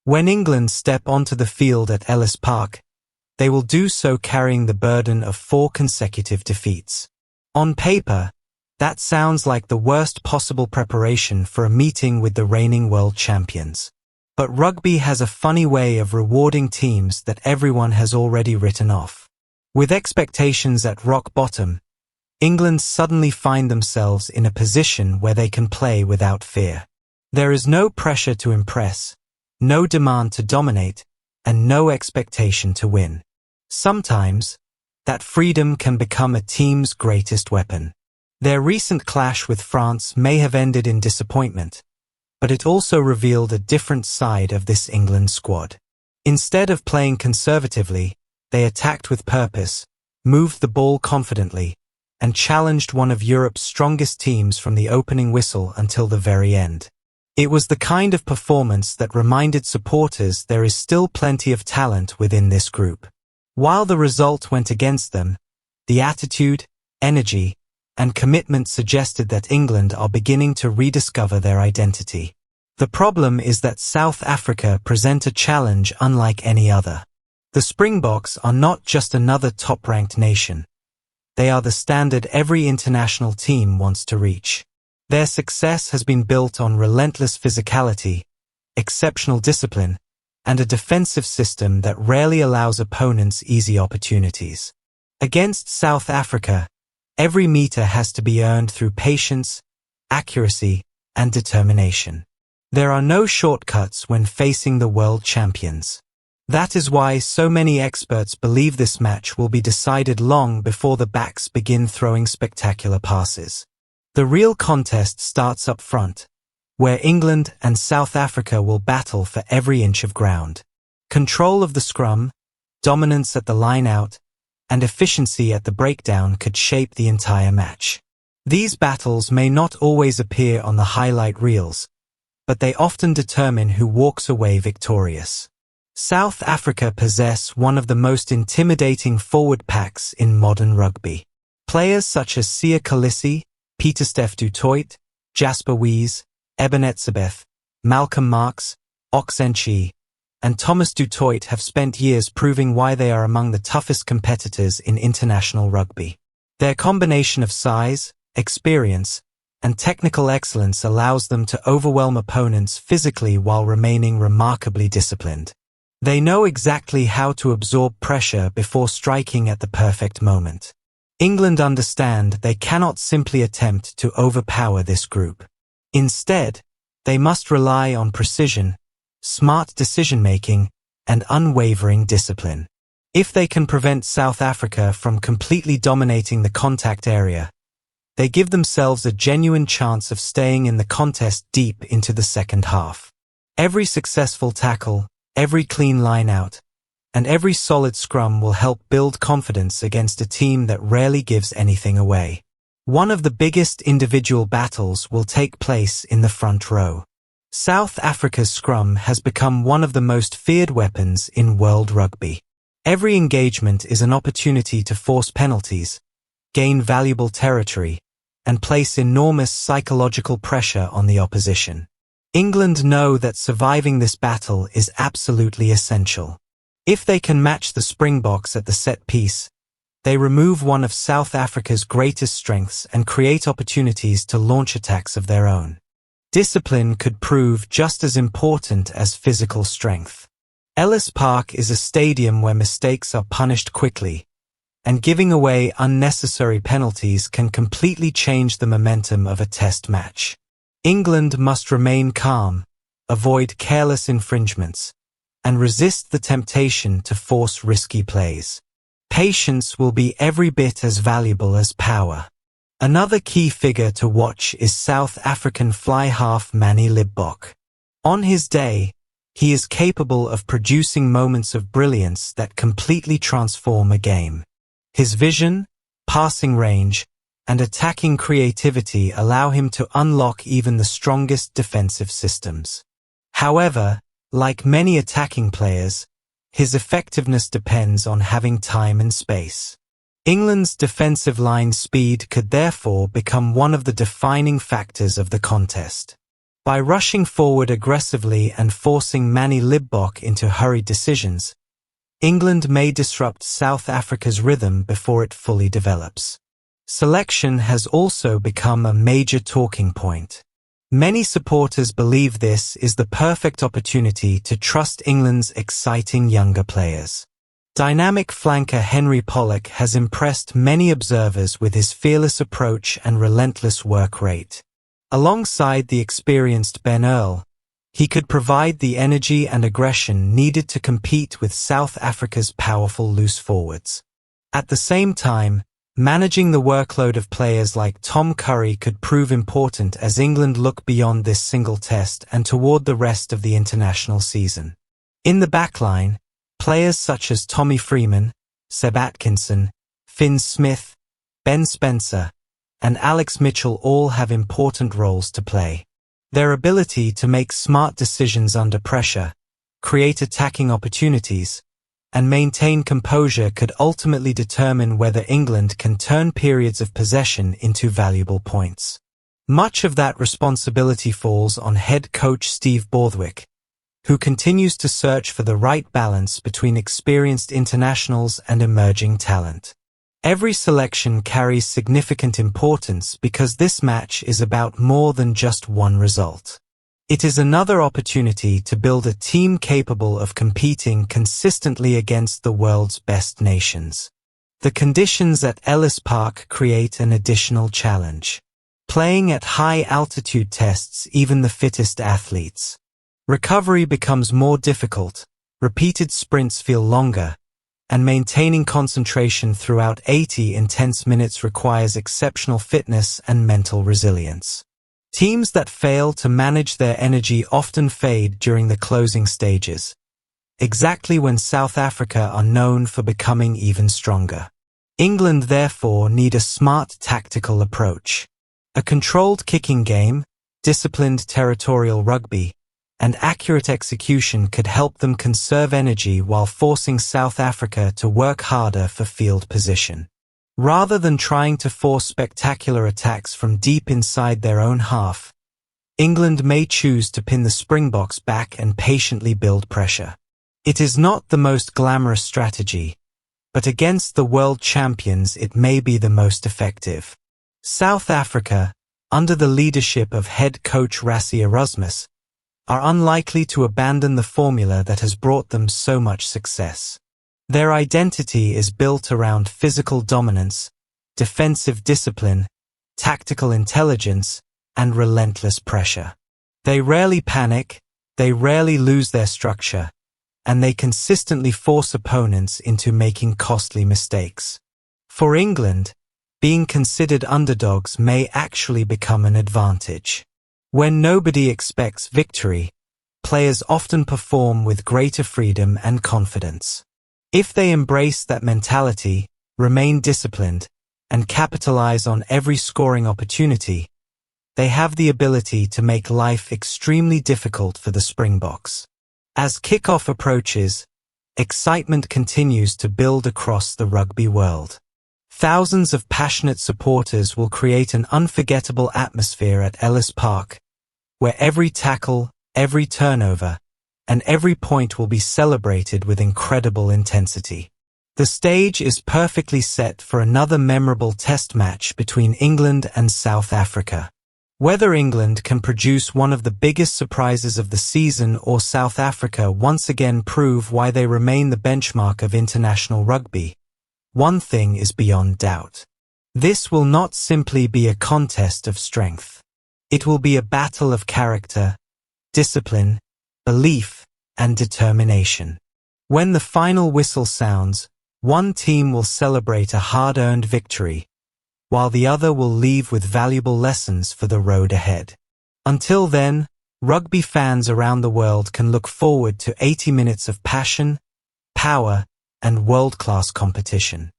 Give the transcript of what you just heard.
When England step onto the field at Ellis Park, they will do so carrying the burden of 4 consecutive defeats. On paper, that sounds like the worst possible preparation for a meeting with the reigning world champions. But rugby has a funny way of rewarding teams that everyone has already written off. With expectations at rock bottom, England suddenly find themselves in a position where they can play without fear. There is no pressure to impress, no demand to dominate, and no expectation to win. Sometimes, that freedom can become a team's greatest weapon. Their recent clash with France may have ended in disappointment, but it also revealed a different side of this England squad. Instead of playing conservatively, they attacked with purpose, moved the ball confidently, and challenged one of Europe's strongest teams from the opening whistle until the very end. It was the kind of performance that reminded supporters there is still plenty of talent within this group. While the result went against them, the attitude, energy, and commitment suggested that England are beginning to rediscover their identity. The problem is that South Africa present a challenge unlike any other. The Springboks are not just another top-ranked nation. They are the standard every international team wants to reach. Their success has been built on relentless physicality, exceptional discipline, and a defensive system that rarely allows opponents easy opportunities. Against South Africa, every meter has to be earned through patience, accuracy, and determination. There are no shortcuts when facing the world champions. That is why so many experts believe this match will be decided long before the backs begin throwing spectacular passes. The real contest starts up front, where England and South Africa will battle for every inch of ground. Control of the scrum, dominance at the line-out, and efficiency at the breakdown could shape the entire match. These battles may not always appear on the highlight reels, but they often determine who walks away victorious. South Africa possess one of the most intimidating forward packs in modern rugby. Players such as Siya Kolisi, Pieter-Steph du Toit, Jasper Wiese, Eben Etzebeth, Malcolm Marx, Nché, and Thomas du Toit have spent years proving why they are among the toughest competitors in international rugby. Their combination of size, experience, and technical excellence allows them to overwhelm opponents physically while remaining remarkably disciplined. They know exactly how to absorb pressure before striking at the perfect moment. England understand they cannot simply attempt to overpower this group. Instead, they must rely on precision, smart decision-making, and unwavering discipline. If they can prevent South Africa from completely dominating the contact area, they give themselves a genuine chance of staying in the contest deep into the second half. Every successful tackle, every clean line-out, and every solid scrum will help build confidence against a team that rarely gives anything away. One of the biggest individual battles will take place in the front row. South Africa's scrum has become one of the most feared weapons in world rugby. Every engagement is an opportunity to force penalties, gain valuable territory, and place enormous psychological pressure on the opposition. England know that surviving this battle is absolutely essential. If they can match the Springboks at the set piece, they remove one of South Africa's greatest strengths and create opportunities to launch attacks of their own. Discipline could prove just as important as physical strength. Ellis Park is a stadium where mistakes are punished quickly, and giving away unnecessary penalties can completely change the momentum of a test match. England must remain calm, avoid careless infringements, and resist the temptation to force risky plays. Patience will be every bit as valuable as power. Another key figure to watch is South African fly-half Manie Libbok. On his day, he is capable of producing moments of brilliance that completely transform a game. His vision, passing range, and attacking creativity allow him to unlock even the strongest defensive systems. However, like many attacking players, his effectiveness depends on having time and space. England's defensive line speed could therefore become one of the defining factors of the contest. By rushing forward aggressively and forcing Manie Libbok into hurried decisions, England may disrupt South Africa's rhythm before it fully develops. Selection has also become a major talking point. Many supporters believe this is the perfect opportunity to trust England's exciting younger players. Dynamic flanker Henry Pollock has impressed many observers with his fearless approach and relentless work rate. Alongside the experienced Earl, he could provide the energy and aggression needed to compete with South Africa's powerful loose forwards. At the same time, managing the workload of players like Tom Curry could prove important as England look beyond this single test and toward the rest of the international season. In the backline, players such as Tommy Freeman, Seb Atkinson, Finn Smith, Ben Spencer, and Alex Mitchell all have important roles to play. Their ability to make smart decisions under pressure, create attacking opportunities, and maintain composure could ultimately determine whether England can turn periods of possession into valuable points. Much of that responsibility falls on head coach Steve Borthwick, who continues to search for the right balance between experienced internationals and emerging talent. Every selection carries significant importance because this match is about more than just one result. It is another opportunity to build a team capable of competing consistently against the world's best nations. The conditions at Ellis Park create an additional challenge. Playing at high-altitude tests even the fittest athletes. Recovery becomes more difficult, repeated sprints feel longer, and maintaining concentration throughout 80 intense minutes requires exceptional fitness and mental resilience. Teams that fail to manage their energy often fade during the closing stages, exactly when South Africa are known for becoming even stronger. England therefore need a smart tactical approach. A controlled kicking game, disciplined territorial rugby, and accurate execution could help them conserve energy while forcing South Africa to work harder for field position. Rather than trying to force spectacular attacks from deep inside their own half, England may choose to pin the Springboks back and patiently build pressure. It is not the most glamorous strategy, but against the world champions it may be the most effective. South Africa, under the leadership of head coach Rassie Erasmus, are unlikely to abandon the formula that has brought them so much success. Their identity is built around physical dominance, defensive discipline, tactical intelligence, and relentless pressure. They rarely panic, they rarely lose their structure, and they consistently force opponents into making costly mistakes. For England, being considered underdogs may actually become an advantage. When nobody expects victory, players often perform with greater freedom and confidence. If they embrace that mentality, remain disciplined, and capitalize on every scoring opportunity, they have the ability to make life extremely difficult for the Springboks. As kickoff approaches, excitement continues to build across the rugby world. Thousands of passionate supporters will create an unforgettable atmosphere at Ellis Park, where every tackle, every turnover, and every point will be celebrated with incredible intensity. The stage is perfectly set for another memorable test match between England and South Africa. Whether England can produce one of the biggest surprises of the season or South Africa once again prove why they remain the benchmark of international rugby, one thing is beyond doubt. This will not simply be a contest of strength. It will be a battle of character, discipline, belief, and determination. When the final whistle sounds, one team will celebrate a hard-earned victory, while the other will leave with valuable lessons for the road ahead. Until then, rugby fans around the world can look forward to 80 minutes of passion, power, and world-class competition.